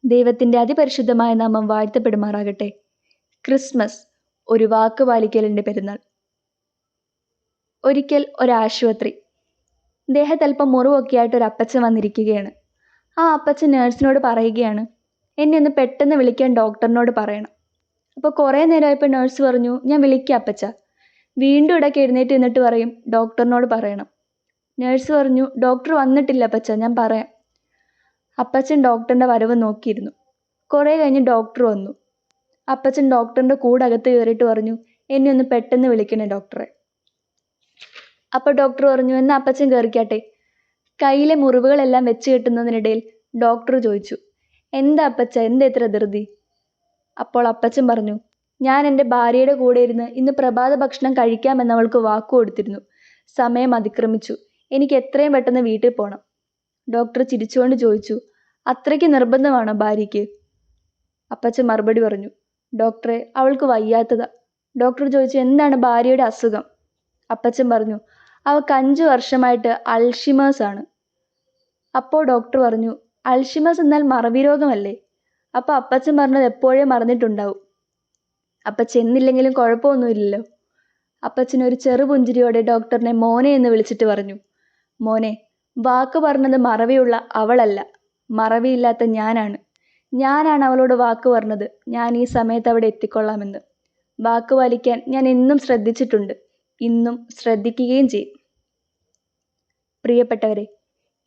ദൈവത്തിൻ്റെ അതിപരിശുദ്ധമായ നാമം വാഴ്ത്തപ്പെടുമാറാകട്ടെ. ക്രിസ്മസ്, ഒരു വാക്ക് പാലിക്കലിൻ്റെ പെരുന്നാൾ. ഒരിക്കൽ ഒരാശുപത്രി. ദേഹത്തല്പം മുറിവൊക്കെയായിട്ട് ഒരു അപ്പച്ചൻ വന്നിരിക്കുകയാണ്. ആ അപ്പച്ചൻ നേഴ്സിനോട് പറയുകയാണ്, എന്നെ ഒന്ന് പെട്ടെന്ന് വിളിക്കാൻ ഡോക്ടറിനോട് പറയണം. അപ്പോൾ കുറേ നേരമായപ്പോൾ നേഴ്സ് പറഞ്ഞു, ഞാൻ വിളിക്കാം അപ്പച്ച. വീണ്ടും ഇടയ്ക്ക് എഴുന്നേറ്റ് നിന്നിട്ട് പറയും, ഡോക്ടറിനോട് പറയണം. നേഴ്സ് പറഞ്ഞു, ഡോക്ടർ വന്നിട്ടില്ല അപ്പച്ച, ഞാൻ പറയാം. അപ്പച്ചൻ ഡോക്ടറിൻ്റെ വരവ് നോക്കിയിരുന്നു. കുറേ കഴിഞ്ഞ് ഡോക്ടർ വന്നു. അപ്പച്ചൻ ഡോക്ടറിൻ്റെ കൂടെ അകത്ത് കയറിയിട്ട് പറഞ്ഞു, എന്നെ ഒന്ന് പെട്ടെന്ന് വിളിക്കണേ ഡോക്ടറെ. അപ്പോൾ ഡോക്ടർ പറഞ്ഞു, എന്നാൽ അപ്പച്ചൻ കയറിക്കാട്ടെ. കയ്യിലെ മുറിവുകളെല്ലാം വെച്ച് കെട്ടുന്നതിനിടയിൽ ഡോക്ടർ ചോദിച്ചു, എന്താ അപ്പച്ച, എന്താ ഇത്ര ധൃതി? അപ്പോൾ അപ്പച്ചൻ പറഞ്ഞു, ഞാൻ എൻ്റെ ഭാര്യയുടെ കൂടെ ഇരുന്ന് ഇന്ന് പ്രഭാത ഭക്ഷണം കഴിക്കാമെന്നവൾക്ക് വാക്കു കൊടുത്തിരുന്നു. സമയം അതിക്രമിച്ചു. എനിക്ക് എത്രയും പെട്ടെന്ന് വീട്ടിൽ പോകണം. ഡോക്ടർ ചിരിച്ചുകൊണ്ട് ചോദിച്ചു, അത്രയ്ക്ക് നിർബന്ധമാണോ ഭാര്യയ്ക്ക്? അപ്പച്ചൻ മറുപടി പറഞ്ഞു, ഡോക്ടറെ, അവൾക്ക് വയ്യാത്തതാ. ഡോക്ടർ ചോദിച്ചു, എന്താണ് ഭാര്യയുടെ അസുഖം? അപ്പച്ചൻ പറഞ്ഞു, അവൾക്ക് 5 വർഷമായിട്ട് അൾഷിമേഴ്സ് ആണ്. അപ്പോൾ ഡോക്ടർ പറഞ്ഞു, അൾഷിമേഴ്സ് എന്നാൽ മറവി രോഗമല്ലേ? അപ്പോൾ അപ്പച്ചൻ പറഞ്ഞത് എപ്പോഴേ മറന്നിട്ടുണ്ടാവും. അപ്പം ചെന്നില്ലെങ്കിലും കുഴപ്പമൊന്നുമില്ലല്ലോ. അപ്പച്ചൻ ഒരു ചെറുപുഞ്ചിരിയോടെ ഡോക്ടറിനെ മോനെ എന്ന് വിളിച്ചിട്ട് പറഞ്ഞു, മോനെ, വാക്ക് പറഞ്ഞത് മറവിയുള്ള അവളല്ല, മറവിയില്ലാത്ത ഞാനാണ്. ഞാനാണ് അവളോട് വാക്ക് പറഞ്ഞത്, ഞാൻ ഈ സമയത്ത് അവിടെ എത്തിക്കൊള്ളാമെന്ന്. വാക്ക് പാലിക്കാൻ ഞാൻ എന്നും ശ്രദ്ധിച്ചിട്ടുണ്ട്, ഇന്നും ശ്രദ്ധിക്കുകയും ചെയ്യും. പ്രിയപ്പെട്ടവരെ,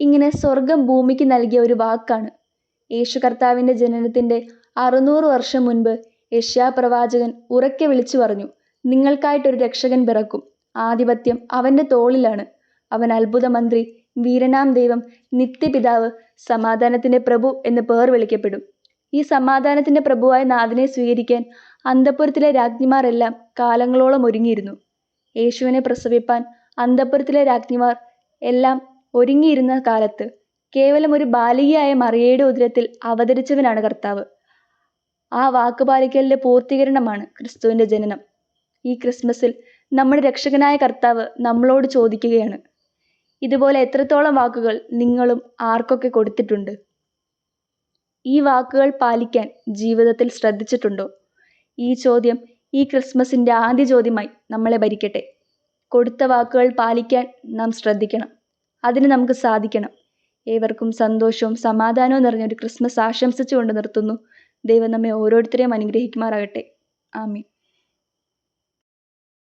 ഇങ്ങനെ സ്വർഗം ഭൂമിക്ക് നൽകിയ ഒരു വാക്കാണ്. യേശു കർത്താവിൻ്റെ ജനനത്തിൻ്റെ 600 വർഷം മുൻപ് യെശയ്യാ ഉറക്കെ വിളിച്ചു പറഞ്ഞു, നിങ്ങൾക്കായിട്ടൊരു രക്ഷകൻ പിറക്കും. ആധിപത്യം അവൻ്റെ തോളിലാണ്. അവൻ അത്ഭുത മന്ത്രി, വീരനാം ദൈവം, നിത്യപിതാവ്, സമാധാനത്തിൻ്റെ പ്രഭു എന്ന് പേർ വിളിക്കപ്പെടും. ഈ സമാധാനത്തിൻ്റെ പ്രഭുവായ നാഥനെ സ്വീകരിക്കാൻ അന്തഃപുരത്തിലെ രാജ്ഞിമാരെല്ലാം കാലങ്ങളോളം ഒരുങ്ങിയിരുന്നു. യേശുവിനെ പ്രസവിപ്പാൻ അന്തഃപുരത്തിലെ രാജ്ഞിമാർ എല്ലാം ഒരുങ്ങിയിരുന്ന കാലത്ത് കേവലം ഒരു ബാലികയായ മറിയയുടെ ഉദരത്തിൽ അവതരിച്ചവനാണ് കർത്താവ്. ആ വാക്കുപാലിക്കലിൻ്റെ പൂർത്തീകരണമാണ് ക്രിസ്തുവിൻ്റെ ജനനം. ഈ ക്രിസ്മസിൽ നമ്മുടെ രക്ഷകനായ കർത്താവ് നമ്മളോട് ചോദിക്കുകയാണ്, ഇതുപോലെ എത്രത്തോളം വാക്കുകൾ നിങ്ങളും ആർക്കൊക്കെ കൊടുത്തിട്ടുണ്ട്? ഈ വാക്കുകൾ പാലിക്കാൻ ജീവിതത്തിൽ ശ്രദ്ധിച്ചിട്ടുണ്ടോ? ഈ ചോദ്യം ഈ ക്രിസ്മസിൻ്റെ ആദ്യ ചോദ്യമായി നമ്മളെ ഭരിക്കട്ടെ. കൊടുത്ത വാക്കുകൾ പാലിക്കാൻ നാം ശ്രദ്ധിക്കണം. അതിന് നമുക്ക് സാധിക്കണം. ഏവർക്കും സന്തോഷവും സമാധാനവും നിറഞ്ഞൊരു ക്രിസ്മസ് ആശംസിച്ചുകൊണ്ട് നിർത്തുന്നു. ദൈവം നമ്മെ ഓരോരുത്തരെയും അനുഗ്രഹിക്കുമാറാകട്ടെ. ആമീൻ.